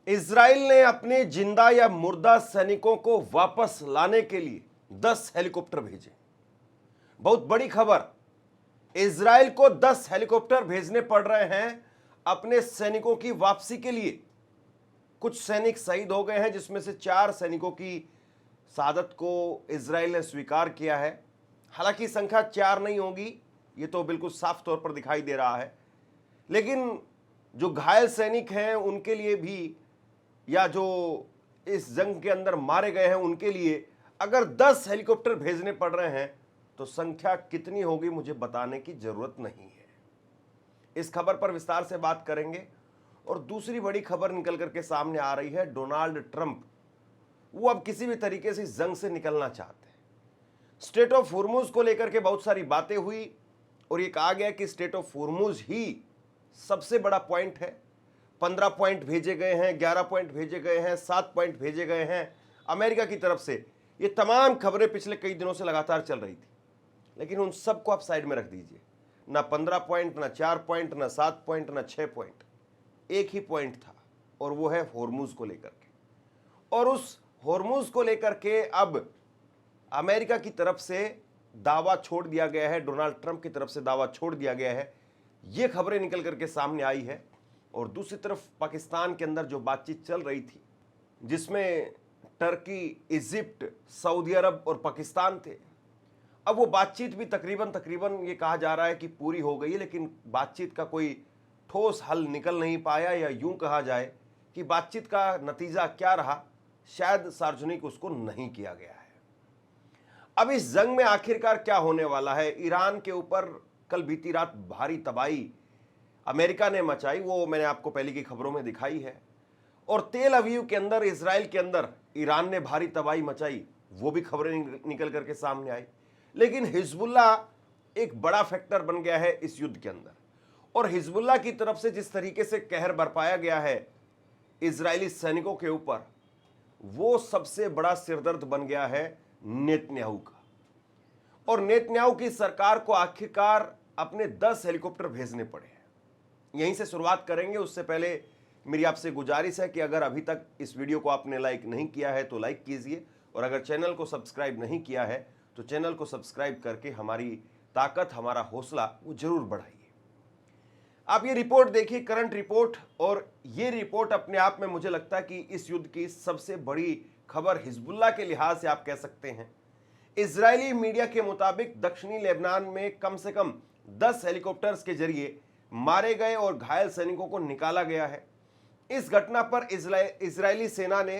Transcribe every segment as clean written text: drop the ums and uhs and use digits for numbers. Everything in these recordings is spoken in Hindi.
इजराइल ने अपने जिंदा या मुर्दा सैनिकों को वापस लाने के लिए 10 हेलीकॉप्टर भेजे। बहुत बड़ी खबर, इजराइल को 10 हेलीकॉप्टर भेजने पड़ रहे हैं अपने सैनिकों की वापसी के लिए। कुछ सैनिक शहीद हो गए हैं, जिसमें से 4 सैनिकों की शहादत को इजराइल ने स्वीकार किया है। हालांकि संख्या 4 नहीं होगी, ये तो बिल्कुल साफ तौर पर दिखाई दे रहा है, लेकिन जो घायल सैनिक हैं उनके लिए भी, या जो इस जंग के अंदर मारे गए हैं उनके लिए अगर 10 हेलीकॉप्टर भेजने पड़ रहे हैं तो संख्या कितनी होगी मुझे बताने की जरूरत नहीं है। इस खबर पर विस्तार से बात करेंगे। और दूसरी बड़ी खबर निकल करके सामने आ रही है, डोनाल्ड ट्रंप वो अब किसी भी तरीके से इस जंग से निकलना चाहते हैं। स्ट्रेट ऑफ होर्मुज को लेकर के बहुत सारी बातें हुई और ये कहा गया कि स्ट्रेट ऑफ होर्मुज ही सबसे बड़ा पॉइंट है। 15 पॉइंट भेजे गए हैं, 11 पॉइंट भेजे गए हैं, 7 पॉइंट भेजे गए हैं अमेरिका की तरफ से। ये तमाम खबरें पिछले कई दिनों से लगातार चल रही थी, लेकिन उन सबको आप साइड में रख दीजिए। ना 15 पॉइंट, ना 4 पॉइंट, ना 7 पॉइंट, ना 6 पॉइंट, एक ही पॉइंट था और वो है होर्मुज को लेकर के। और उस होर्मुज को लेकर के अब अमेरिका की तरफ से दावा छोड़ दिया गया है, डोनाल्ड ट्रंप की तरफ से दावा छोड़ दिया गया है। ये खबरें निकल करके सामने आई है। और दूसरी तरफ पाकिस्तान के अंदर जो बातचीत चल रही थी, जिसमें टर्की, इजिप्ट, सऊदी अरब और पाकिस्तान थे, अब वो बातचीत भी तकरीबन ये कहा जा रहा है कि पूरी हो गई है, लेकिन बातचीत का कोई ठोस हल निकल नहीं पाया, या यूं कहा जाए कि बातचीत का नतीजा क्या रहा, शायद सार्वजनिक उसको नहीं किया गया है। अब इस जंग में आखिरकार क्या होने वाला है? ईरान के ऊपर कल बीती रात भारी तबाही अमेरिका ने मचाई, वो मैंने आपको पहले की खबरों में दिखाई है। और तेल अवीव के अंदर, इजराइल के अंदर ईरान ने भारी तबाही मचाई, वो भी खबरें निकल करके सामने आई। लेकिन हिजबुल्ला एक बड़ा फैक्टर बन गया है इस युद्ध के अंदर। और हिजबुल्ला की तरफ से जिस तरीके से कहर बरपाया गया है इजरायली सैनिकों के ऊपर, वो सबसे बड़ा सिरदर्द बन गया है नेतन्याहू का। और नेतन्याहू की सरकार को आखिरकार अपने 10 हेलीकॉप्टर भेजने पड़े हैं। यहीं से शुरुआत करेंगे। उससे पहले मेरी आपसे गुजारिश है कि अगर अभी तक इस वीडियो को आपने लाइक नहीं किया है तो लाइक कीजिए, और अगर चैनल को सब्सक्राइब नहीं किया है तो चैनल को सब्सक्राइब करके हमारी ताकत, हमारा हौसला वो जरूर बढ़ाइए। आप ये रिपोर्ट देखिए, करंट रिपोर्ट, और ये रिपोर्ट अपने आप में मुझे लगता है कि इस युद्ध की सबसे बड़ी खबर हिजबुल्ला के लिहाज से आप कह सकते हैं। इजरायली मीडिया के मुताबिक दक्षिणी लेबनान में कम से कम 10 हेलीकॉप्टर्स के जरिए मारे गए और घायल सैनिकों को निकाला गया है। इस घटना पर इजरायली सेना ने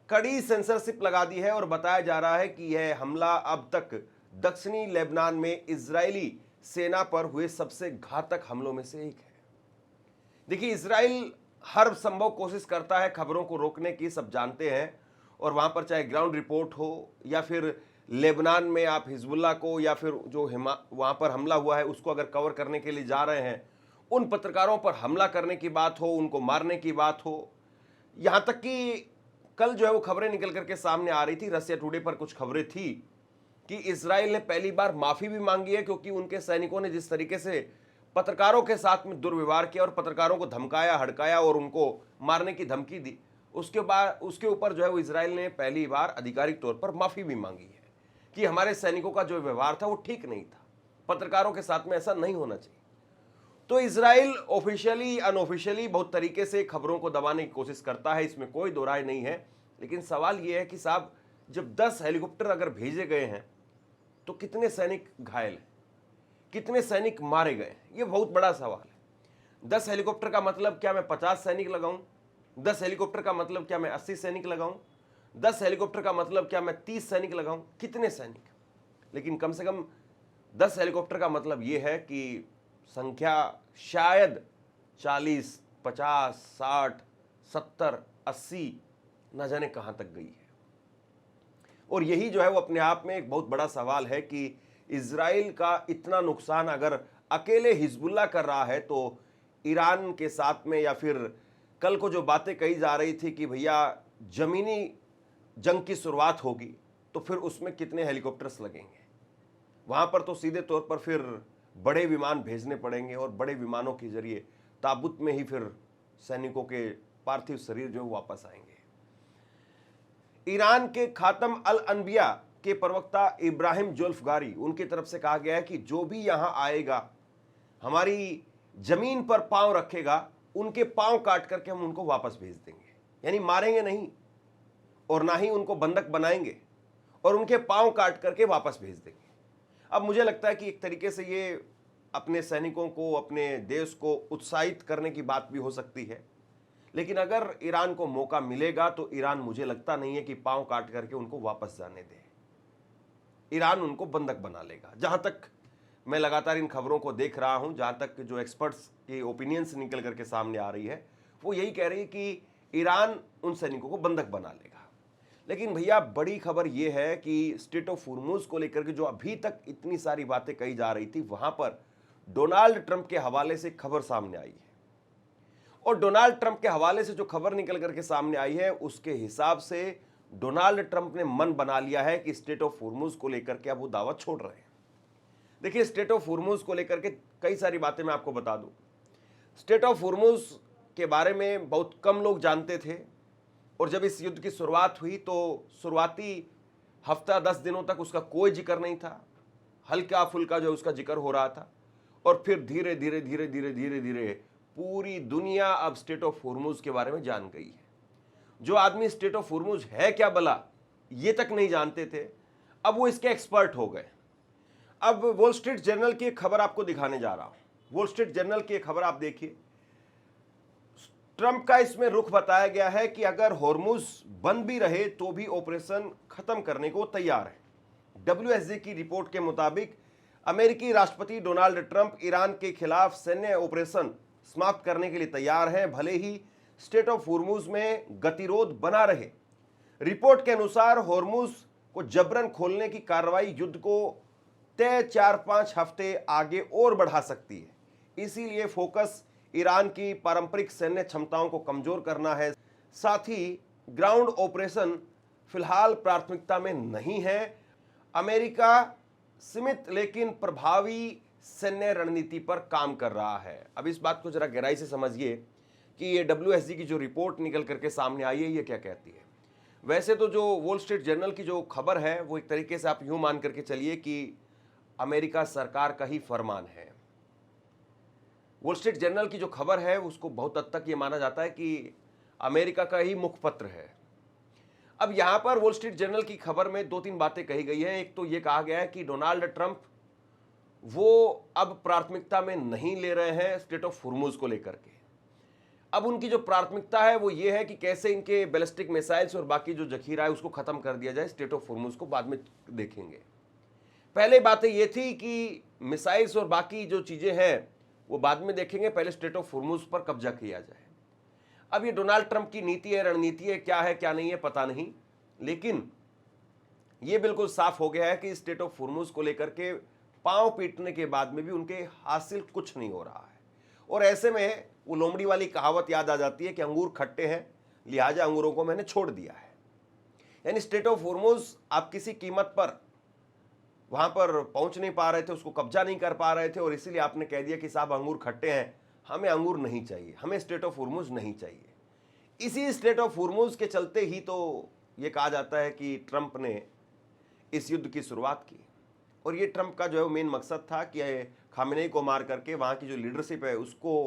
कड़ी सेंसरशिप लगा दी है और बताया जा रहा है कि यह हमला अब तक दक्षिणी लेबनान में इजरायली सेना पर हुए सबसे घातक हमलों में से एक है। देखिए, इजराइल हर संभव कोशिश करता है खबरों को रोकने की, सब जानते हैं। और वहां पर चाहे ग्राउंड रिपोर्ट हो, या फिर लेबनान में आप हिजबुल्ला को, या फिर जो वहां पर हमला हुआ है उसको अगर कवर करने के लिए जा रहे हैं, उन पत्रकारों पर हमला करने की बात हो, उनको मारने की बात हो। यहां तक कि कल जो है वो खबरें निकल करके सामने आ रही थी, रसिया टुडे पर कुछ खबरें थी कि इजराइल ने पहली बार माफी भी मांगी है, क्योंकि उनके सैनिकों ने जिस तरीके से पत्रकारों के साथ में दुर्व्यवहार किया और पत्रकारों को धमकाया, हड़काया और उनको मारने की धमकी दी, उसके ऊपर जो है वो इजराइल ने पहली बार आधिकारिक तौर पर माफी भी मांगी है कि हमारे सैनिकों का जो व्यवहार था वो ठीक नहीं था, पत्रकारों के साथ में ऐसा नहीं होना चाहिए। तो इजराइल ऑफिशियली अनऑफिशियली बहुत तरीके से खबरों को दबाने की कोशिश करता है, इसमें कोई दो राय नहीं है। लेकिन सवाल यह है कि साहब, जब 10 हेलीकॉप्टर अगर भेजे गए हैं तो कितने सैनिक घायल हैं, कितने सैनिक मारे गए हैं? ये बहुत बड़ा सवाल है। 10 हेलीकॉप्टर का मतलब क्या मैं 50 सैनिक लगाऊं? 10 हेलीकॉप्टर का मतलब क्या मैं 80 सैनिक लगाऊं? 10 हेलीकॉप्टर का मतलब क्या मैं 30 सैनिक लगाऊं? कितने सैनिक? लेकिन कम से कम 10 हेलीकॉप्टर का मतलब यह है कि संख्या शायद 40, 50, 60, 70, 80 न जाने कहां तक गई है। और यही जो है वो अपने आप में एक बहुत बड़ा सवाल है कि इजराइल का इतना नुकसान अगर अकेले हिजबुल्ला कर रहा है, तो ईरान के साथ में, या फिर कल को जो बातें कही जा रही थी कि भैया जमीनी जंग की शुरुआत होगी, तो फिर उसमें कितने हेलीकॉप्टर्स लगेंगे? वहां पर तो सीधे तौर पर फिर बड़े विमान भेजने पड़ेंगे और बड़े विमानों के जरिए ताबूत में ही फिर सैनिकों के पार्थिव शरीर जो वापस आएंगे। ईरान के खातम अल अनबिया के प्रवक्ता इब्राहिम जुल्फगारी, उनकी तरफ से कहा गया है कि जो भी यहां आएगा, हमारी जमीन पर पांव रखेगा, उनके पांव काट करके हम उनको वापस भेज देंगे। यानी मारेंगे नहीं और ना ही उनको बंधक बनाएंगे, और उनके पांव काट करके वापस भेज देंगे। अब मुझे लगता है कि एक तरीके से ये अपने सैनिकों को, अपने देश को उत्साहित करने की बात भी हो सकती है, लेकिन अगर ईरान को मौका मिलेगा तो ईरान, मुझे लगता नहीं है कि पांव काट करके उनको वापस जाने दे। ईरान उनको बंधक बना लेगा। जहां तक मैं लगातार इन खबरों को देख रहा हूं, जहां तक जो एक्सपर्ट्स की ओपिनियंस निकल करके सामने आ रही है, वो यही कह रही है कि ईरान उन सैनिकों को बंधक बना लेगा। लेकिन भैया, बड़ी खबर यह है कि स्ट्रेट ऑफ हुर्मुज को लेकर के जो अभी तक इतनी सारी बातें कही जा रही थी, वहां पर डोनाल्ड ट्रंप के हवाले से खबर सामने आई है। और डोनाल्ड ट्रंप के हवाले से जो खबर निकल करके सामने आई है, उसके हिसाब से डोनाल्ड ट्रंप ने मन बना लिया है कि स्ट्रेट ऑफ हुर्मुज को लेकर के अब वो दावा छोड़ रहे हैं। देखिए, स्ट्रेट ऑफ हुर्मुज को लेकर के कई सारी बातें मैं आपको बता दूं। स्ट्रेट ऑफ हुर्मुज के बारे में बहुत कम लोग जानते थे, और जब इस युद्ध की शुरुआत हुई तो शुरुआती हफ्ता 10 दिनों तक उसका कोई जिक्र नहीं था, हल्का फुल्का जो उसका जिक्र हो रहा था, और फिर धीरे धीरे धीरे धीरे धीरे धीरे पूरी दुनिया अब स्ट्रेट ऑफ हुर्मुज के बारे में जान गई है। जो आदमी स्ट्रेट ऑफ हुर्मुज है क्या भला, ये तक नहीं जानते थे, अब वो इसके एक्सपर्ट हो गए। अब वॉल स्ट्रीट जर्नल की एक खबर आपको दिखाने जा रहा हूं। वॉल स्ट्रीट जर्नल की एक खबर आप देखिए। ट्रंप का इसमें रुख बताया गया है कि अगर होर्मुज बंद भी रहे तो भी ऑपरेशन खत्म करने को तैयार है। WSJ की रिपोर्ट के मुताबिक अमेरिकी राष्ट्रपति डोनाल्ड ट्रंप ईरान के खिलाफ सैन्य ऑपरेशन समाप्त करने के लिए तैयार हैं, भले ही स्ट्रेट ऑफ हुर्मुज में गतिरोध बना रहे। रिपोर्ट के अनुसार होर्मुज को जबरन खोलने की कार्रवाई युद्ध को तय 4-5 हफ्ते आगे और बढ़ा सकती है। इसीलिए फोकस ईरान की पारंपरिक सैन्य क्षमताओं को कमजोर करना है। साथ ही ग्राउंड ऑपरेशन फिलहाल प्राथमिकता में नहीं है। अमेरिका सीमित लेकिन प्रभावी सैन्य रणनीति पर काम कर रहा है। अब इस बात को जरा गहराई से समझिए कि ये WSJ की जो रिपोर्ट निकल करके सामने आई है, ये क्या कहती है। वैसे तो जो वॉल स्ट्रीट जर्नल की जो खबर है, वो एक तरीके से आप यूं मान करके चलिए कि अमेरिका सरकार का ही फरमान है। वॉल स्ट्रीट जर्नल की जो खबर है, उसको बहुत हद तक ये माना जाता है कि अमेरिका का ही मुखपत्र है। अब यहां पर वॉल स्ट्रीट जर्नल की खबर में 2-3 बातें कही गई हैं। एक तो ये कहा गया है कि डोनाल्ड ट्रंप वो अब प्राथमिकता में नहीं ले रहे हैं स्ट्रेट ऑफ हुर्मुज को लेकर के। अब उनकी जो प्राथमिकता है वो ये है कि कैसे इनके बैलिस्टिक मिसाइल्स और बाकी जो जखीरा है उसको खत्म कर दिया जाए। स्ट्रेट ऑफ हुर्मुज को बाद में देखेंगे। पहले बातें ये थी कि मिसाइल्स और बाकी जो चीजें हैं वो बाद में देखेंगे, पहले स्ट्रेट ऑफ हुर्मुज पर कब्जा किया जाए। अब ये डोनाल्ड ट्रंप की नीति है, रणनीति है, क्या है क्या नहीं है पता नहीं, लेकिन ये बिल्कुल साफ हो गया है कि स्ट्रेट ऑफ हुर्मुज को लेकर के पांव पीटने के बाद में भी उनके हासिल कुछ नहीं हो रहा है। और ऐसे में वो लोमड़ी वाली कहावत याद आ जाती है कि अंगूर खट्टे हैं, लिहाजा अंगूरों को मैंने छोड़ दिया है। यानी स्ट्रेट ऑफ हुर्मुज आप किसी कीमत पर वहां पर पहुंच नहीं पा रहे थे, उसको कब्जा नहीं कर पा रहे थे, और इसीलिए आपने कह दिया कि साहब अंगूर खट्टे हैं, हमें अंगूर नहीं चाहिए, हमें स्ट्रेट ऑफ हुर्मुज नहीं चाहिए। इसी स्ट्रेट ऑफ हुर्मुज के चलते ही तो ये कहा जाता है कि ट्रंप ने इस युद्ध की शुरुआत की। और ये ट्रंप का जो है मेन मकसद था कि खामेनेई को मार करके वहाँ की जो लीडरशिप है उसको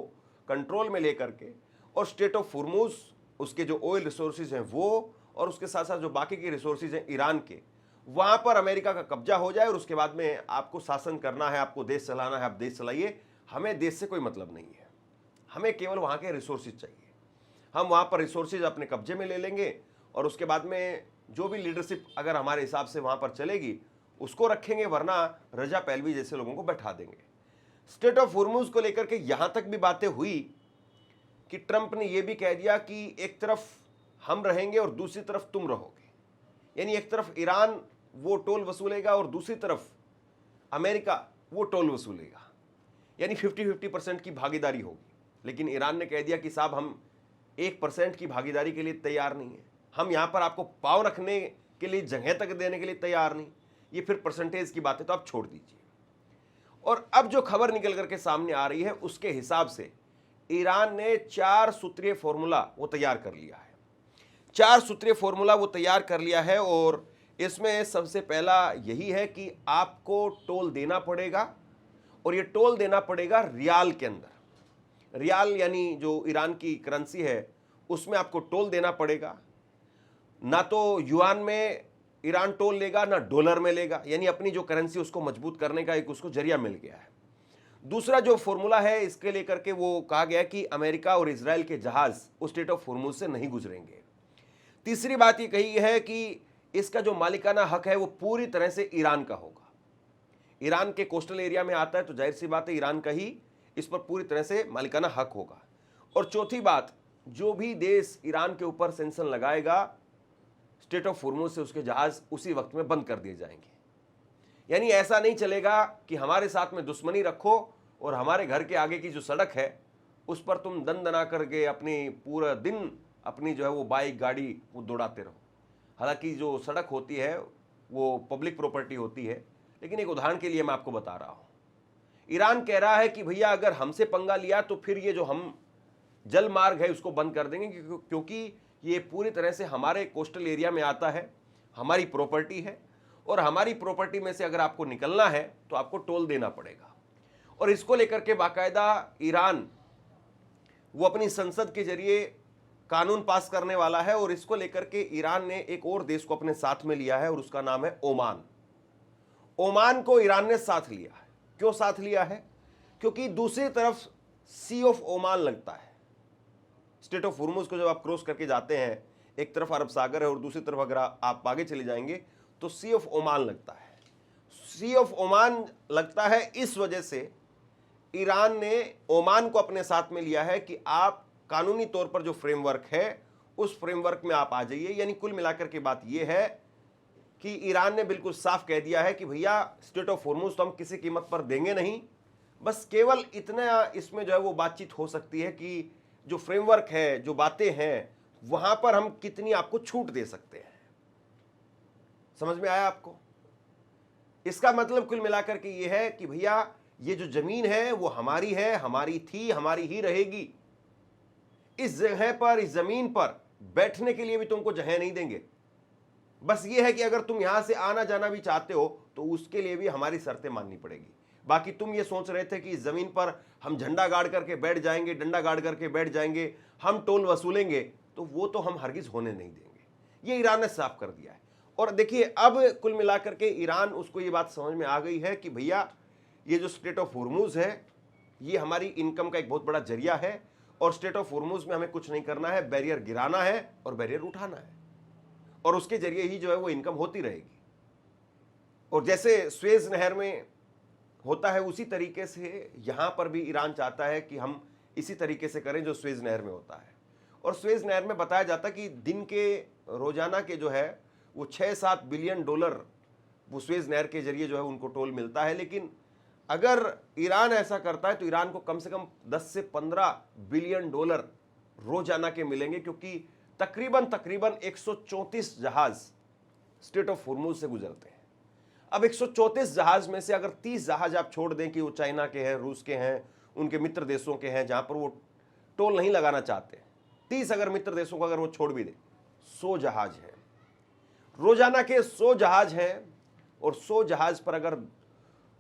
कंट्रोल में ले करके, और स्ट्रेट ऑफ हुर्मुज, उसके जो ऑयल रिसोर्सेज हैं वो, और उसके साथ साथ जो बाकी के रिसोर्सेज हैं ईरान के, वहाँ पर अमेरिका का कब्जा हो जाए। और उसके बाद में आपको शासन करना है, आपको देश चलाना है, आप देश चलाइए, हमें देश से कोई मतलब नहीं है, हमें केवल वहाँ के रिसोर्सेज चाहिए। हम वहाँ पर रिसोर्सेज अपने कब्जे में ले लेंगे, और उसके बाद में जो भी लीडरशिप अगर हमारे हिसाब से वहाँ पर चलेगी उसको रखेंगे, वरना रजा पहलवी जैसे लोगों को बैठा देंगे। स्ट्रेट ऑफ हुर्मुज को लेकर के यहाँ तक भी बातें हुई कि ट्रंप ने यह भी कह दिया कि एक तरफ हम रहेंगे और दूसरी तरफ तुम रहोगे। यानी एक तरफ ईरान वो टोल वसूलेगा और दूसरी तरफ अमेरिका वो टोल वसूलेगा, यानी 50-50% की भागीदारी होगी। लेकिन ईरान ने कह दिया कि साहब हम 1% की भागीदारी के लिए तैयार नहीं है, हम यहाँ पर आपको पाँव रखने के लिए जगह तक देने के लिए तैयार नहीं। ये फिर परसेंटेज की बातें तो आप छोड़ दीजिए। और अब जो खबर निकल करके सामने आ रही है उसके हिसाब से ईरान ने 4 सूत्रीय फॉर्मूला वो तैयार कर लिया है। 4 सूत्रीय फॉर्मूला वो तैयार कर लिया है और इसमें सबसे पहला यही है कि आपको टोल देना पड़ेगा और ये टोल देना पड़ेगा रियाल के अंदर। रियाल यानी जो ईरान की करेंसी है उसमें आपको टोल देना पड़ेगा। ना तो युआन में ईरान टोल लेगा ना डॉलर में लेगा, यानी अपनी जो करेंसी उसको मजबूत करने का एक उसको जरिया मिल गया है। दूसरा जो फॉर्मूला है इसके लेकर के वो कहा गया कि अमेरिका और इजराइल के जहाज उस स्ट्रेट ऑफ हॉर्मुज से नहीं गुजरेंगे। तीसरी बात ये कही है कि इसका जो मालिकाना हक है वो पूरी तरह से ईरान का होगा। ईरान के कोस्टल एरिया में आता है तो जाहिर सी बात है ईरान का ही इस पर पूरी तरह से मालिकाना हक होगा। और चौथी बात, जो भी देश ईरान के ऊपर सैंक्शन लगाएगा स्ट्रेट ऑफ हॉर्मुज से उसके जहाज उसी वक्त में बंद कर दिए जाएंगे। यानी ऐसा नहीं चलेगा कि हमारे साथ में दुश्मनी रखो और हमारे घर के आगे की जो सड़क है उस पर तुम दना करके अपनी पूरा दिन अपनी जो है वो बाइक गाड़ी वो दौड़ाते रहो। हालांकि जो सड़क होती है वो पब्लिक प्रॉपर्टी होती है, लेकिन एक उदाहरण के लिए मैं आपको बता रहा हूँ। ईरान कह रहा है कि भैया अगर हमसे पंगा लिया तो फिर ये जो हम जल मार्ग है उसको बंद कर देंगे, क्योंकि ये पूरी तरह से हमारे कोस्टल एरिया में आता है, हमारी प्रॉपर्टी है और हमारी प्रॉपर्टी में से अगर आपको निकलना है तो आपको टोल देना पड़ेगा। और इसको लेकर के बाकायदा ईरान वो अपनी संसद के जरिए कानून पास करने वाला है और इसको लेकर के ईरान ने एक और देश को अपने साथ में लिया है और उसका नाम है ओमान। ओमान को ईरान ने साथ लिया है। क्यों साथ लिया है? क्योंकि दूसरी तरफ सी ऑफ ओमान लगता है। स्ट्रेट ऑफ हॉर्मुज को जब आप क्रॉस करके जाते हैं, एक तरफ अरब सागर है और दूसरी तरफ अगर आप आगे चले जाएंगे तो सी ऑफ ओमान लगता है। सी ऑफ ओमान लगता है इस वजह से ईरान ने ओमान को अपने साथ में लिया है कि आप कानूनी तौर पर जो फ्रेमवर्क है उस फ्रेमवर्क में आप आ जाइए। यानी कुल मिलाकर के बात यह है कि ईरान ने बिल्कुल साफ कह दिया है कि भैया स्ट्रेट ऑफ हॉर्मुज तो हम किसी कीमत पर देंगे नहीं, बस केवल इतना इसमें जो है वो बातचीत हो सकती है कि जो फ्रेमवर्क है, जो बातें हैं, वहां पर हम कितनी आपको छूट दे सकते हैं। समझ में आया आपको? इसका मतलब कुल मिलाकर के ये है कि भैया ये जो जमीन है वो हमारी है, हमारी थी, हमारी ही रहेगी। इस जगह पर, इस जमीन पर बैठने के लिए भी तुमको जगह नहीं देंगे। बस ये है कि अगर तुम यहां से आना जाना भी चाहते हो तो उसके लिए भी हमारी शर्तें माननी पड़ेगी। बाकी तुम ये सोच रहे थे कि इस जमीन पर हम झंडा गाड़ करके बैठ जाएंगे, डंडा गाड़ करके बैठ जाएंगे, हम टोल वसूलेंगे, तो वो तो हम हरगिज होने नहीं देंगे। ये ईरान ने साफ कर दिया है। और देखिए अब कुल मिलाकर के ईरान उसको ये बात समझ में आ गई है कि भैया ये जो स्ट्रेट ऑफ हॉर्मुज है ये हमारी इनकम का एक बहुत बड़ा जरिया है और स्ट्रेट ऑफ हॉर्मुज में हमें कुछ नहीं करना है, बैरियर गिराना है और बैरियर उठाना है और उसके जरिए ही जो है वो इनकम होती रहेगी। और जैसे स्वेज नहर में होता है उसी तरीके से यहां पर भी ईरान चाहता है कि हम इसी तरीके से करें जो स्वेज नहर में होता है। और स्वेज नहर में बताया जाता है कि दिन के रोजाना के जो है वो 6-7 बिलियन डॉलर वो स्वेज नहर के जरिए जो है उनको टोल मिलता है। लेकिन अगर ईरान ऐसा करता है तो ईरान को कम से कम 10 से 15 बिलियन डॉलर रोजाना के मिलेंगे, क्योंकि तकरीबन 134 जहाज स्ट्रेट ऑफ हॉर्मुज से गुजरते हैं। अब 134 जहाज में से अगर 30 जहाज आप छोड़ दें कि वो चाइना के हैं, रूस के हैं, उनके मित्र देशों के हैं जहां पर वो टोल नहीं लगाना चाहते, 30 अगर मित्र देशों को अगर वो छोड़ भी दे, 100 जहाज हैं रोजाना के, 100 जहाज हैं और 100 जहाज पर अगर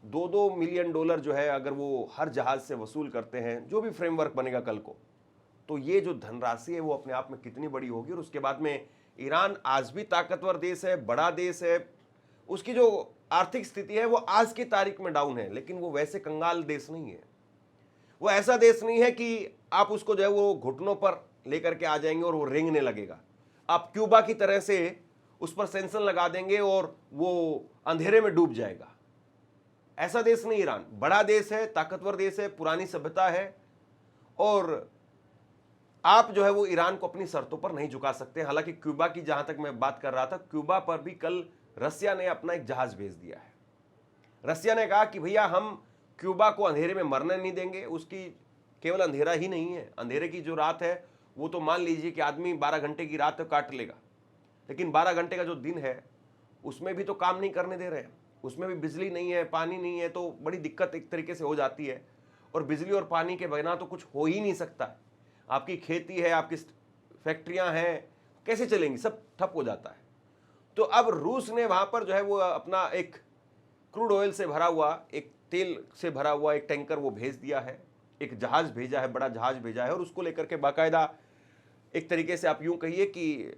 2-2 मिलियन डॉलर जो है अगर वो हर जहाज से वसूल करते हैं, जो भी फ्रेमवर्क बनेगा कल को, तो ये जो धनराशि है वो अपने आप में कितनी बड़ी होगी। और उसके बाद में ईरान आज भी ताकतवर देश है, बड़ा देश है, उसकी जो आर्थिक स्थिति है वो आज की तारीख में डाउन है, लेकिन वो वैसे कंगाल देश नहीं है। वो ऐसा देश नहीं है कि आप उसको जो है वो घुटनों पर लेकर के आ जाएंगे और वो रेंगने लगेगा। आप क्यूबा की तरह से उस पर सैंक्शन लगा देंगे और वो अंधेरे में डूब जाएगा। ऐसा देश नहीं ईरान। बड़ा देश है, ताकतवर देश है, पुरानी सभ्यता है और आप जो है वो ईरान को अपनी शर्तों पर नहीं झुका सकते। हालांकि क्यूबा की जहां तक मैं बात कर रहा था, क्यूबा पर भी कल रसिया ने अपना एक जहाज भेज दिया है। रसिया ने कहा कि भैया हम क्यूबा को अंधेरे में मरने नहीं देंगे। उसकी केवल अंधेरा ही नहीं है, अंधेरे की जो रात है वो तो मान लीजिए कि आदमी 12 घंटे की रात काट लेगा, लेकिन 12 घंटे का जो दिन है उसमें भी तो काम नहीं करने दे रहे हैं, उसमें भी बिजली नहीं है, पानी नहीं है, तो बड़ी दिक्कत एक तरीके से हो जाती है। और बिजली और पानी के बिना तो कुछ हो ही नहीं सकता। आपकी खेती है, आपकी फैक्ट्रियां हैं, कैसे चलेंगी? सब ठप हो जाता है। तो अब रूस ने वहां पर जो है वो अपना एक क्रूड ऑयल से भरा हुआ, एक तेल से भरा हुआ एक टैंकर वो भेज दिया है, एक जहाज भेजा है, बड़ा जहाज भेजा है, और उसको लेकर के बाकायदा एक तरीके से आप यूं कहिए कि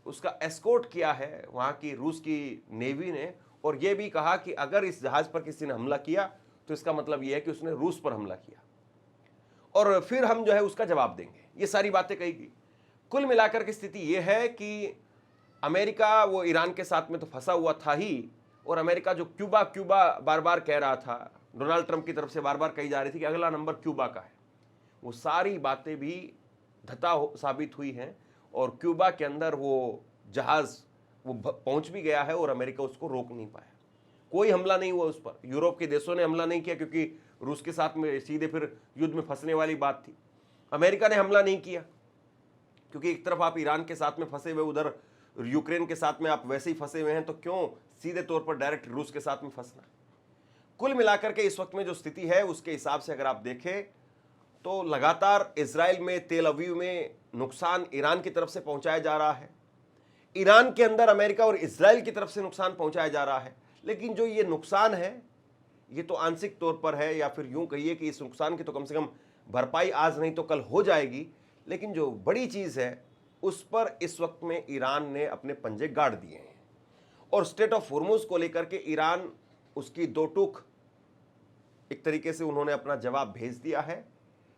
उसका एस्कॉर्ट किया है वहां की रूस की नेवी ने, और ये भी कहा कि अगर इस जहाज पर किसी ने हमला किया तो इसका मतलब यह है कि उसने रूस पर हमला किया और फिर हम जो है उसका जवाब देंगे। ये सारी बातें कही गई। कुल मिलाकर की स्थिति यह है कि अमेरिका वो ईरान के साथ में तो फंसा हुआ था ही, और अमेरिका जो क्यूबा क्यूबा बार बार कह रहा था, डोनाल्ड ट्रंप की तरफ से बार बार कही जा रही थी कि अगला नंबर क्यूबा का है, वो सारी बातें भी धता साबित हुई हैं, और क्यूबा के अंदर वो जहाज वो पहुंच भी गया है और अमेरिका उसको रोक नहीं पाया। कोई हमला नहीं हुआ उस पर, यूरोप के देशों ने हमला नहीं किया क्योंकि रूस के साथ में सीधे फिर युद्ध में फंसने वाली बात थी। अमेरिका ने हमला नहीं किया क्योंकि एक तरफ आप ईरान के साथ में फंसे हुए, उधर यूक्रेन के साथ में आप वैसे ही फंसे हुए हैं, तो क्यों सीधे तौर पर डायरेक्ट रूस के साथ में फंसना। कुल मिलाकर के इस वक्त में जो स्थिति है उसके हिसाब से अगर आप देखें तो लगातार इजराइल में, तेल अवीव में नुकसान ईरान की तरफ से पहुंचाया जा रहा है, ईरान के अंदर अमेरिका और इजराइल की तरफ से नुकसान पहुंचाया जा रहा है। लेकिन जो ये नुकसान है ये तो आंशिक तौर पर है, या फिर यूं कहिए कि इस नुकसान की तो कम से कम भरपाई आज नहीं तो कल हो जाएगी। लेकिन जो बड़ी चीज है उस पर इस वक्त में ईरान ने अपने पंजे गाड़ दिए हैं, और स्ट्रेट ऑफ होर्मुज को लेकर के ईरान उसकी दो टूक एक तरीके से उन्होंने अपना जवाब भेज दिया है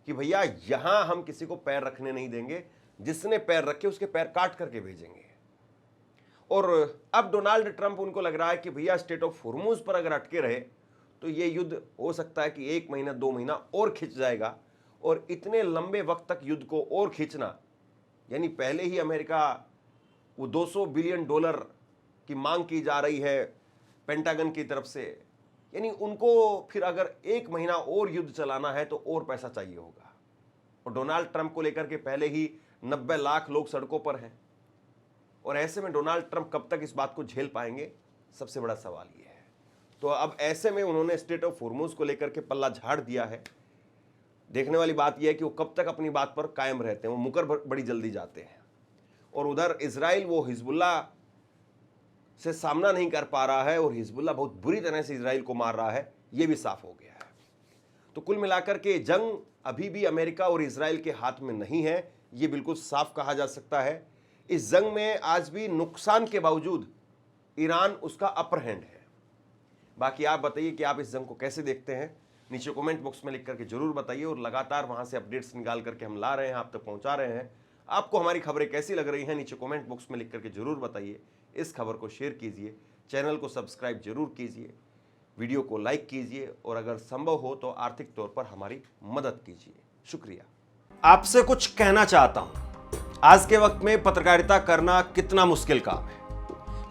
कि भैया यहां हम किसी को पैर रखने नहीं देंगे, जिसने पैर रखे उसके पैर काट करके भेजेंगे। और अब डोनाल्ड ट्रंप उनको लग रहा है कि भैया स्ट्रेट ऑफ होर्मुज पर अगर अटके रहे तो ये युद्ध हो सकता है कि 1 महीना 2 महीना और खिंच जाएगा, और इतने लंबे वक्त तक युद्ध को और खींचना, यानी पहले ही अमेरिका वो $200 बिलियन की मांग की जा रही है पेंटागन की तरफ से, यानी उनको फिर अगर 1 महीना और युद्ध चलाना है तो और पैसा चाहिए होगा। और डोनाल्ड ट्रंप को लेकर के पहले ही 90 लाख लोग सड़कों पर हैं, और ऐसे में डोनाल्ड ट्रंप कब तक इस बात को झेल पाएंगे, सबसे बड़ा सवाल ये है। तो अब ऐसे में उन्होंने स्ट्रेट ऑफ होर्मुज को लेकर के पल्ला झाड़ दिया है। देखने वाली बात यह है कि वो कब तक अपनी बात पर कायम रहते हैं, वो मुकर बड़ी जल्दी जाते हैं। और उधर इजराइल वो हिजबुल्लाह से सामना नहीं कर पा रहा है, और हिजबुल्लाह बहुत बुरी तरह से इजराइल को मार रहा है, ये भी साफ हो गया है। तो कुल मिलाकर के जंग अभी भी अमेरिका और इजराइल के हाथ में नहीं है, ये बिल्कुल साफ कहा जा सकता है। इस जंग में आज भी नुकसान के बावजूद ईरान उसका अपर हैंड है। बाकी आप बताइए कि आप इस जंग को कैसे देखते हैं, नीचे कमेंट बॉक्स में लिख करके जरूर बताइए, और लगातार वहां से अपडेट्स निकाल करके हम ला रहे हैं, आप तक पहुंचा रहे हैं। आपको हमारी खबरें कैसी लग रही हैं नीचे कमेंट बॉक्स में लिख करके जरूर बताइए। इस खबर को शेयर कीजिए, चैनल को सब्सक्राइब जरूर कीजिए, वीडियो को लाइक कीजिए, और अगर संभव हो तो आर्थिक तौर पर हमारी मदद कीजिए। शुक्रिया। आपसे कुछ कहना चाहता हूं। आज के वक्त में पत्रकारिता करना कितना मुश्किल काम है,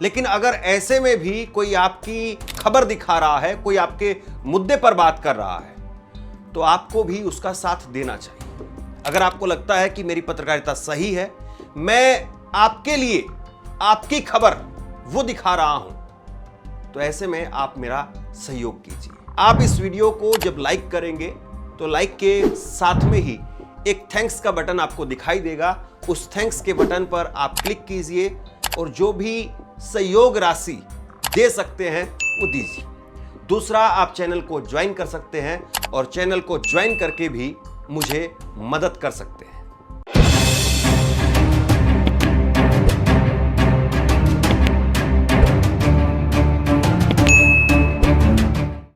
लेकिन अगर ऐसे में भी कोई आपकी खबर दिखा रहा है, कोई आपके मुद्दे पर बात कर रहा है, तो आपको भी उसका साथ देना चाहिए। अगर आपको लगता है कि मेरी पत्रकारिता सही है, मैं आपके लिए आपकी खबर वो दिखा रहा हूं, तो ऐसे में आप मेरा सहयोग कीजिए। आप इस वीडियो को जब लाइक करेंगे तो लाइक के साथ में ही एक थैंक्स का बटन आपको दिखाई देगा, उस थैंक्स के बटन पर आप क्लिक कीजिए, और जो भी सहयोग राशि दे सकते हैं वो दीजिए। दूसरा, आप चैनल को ज्वाइन कर सकते हैं, और चैनल को ज्वाइन करके भी मुझे मदद कर सकते हैं।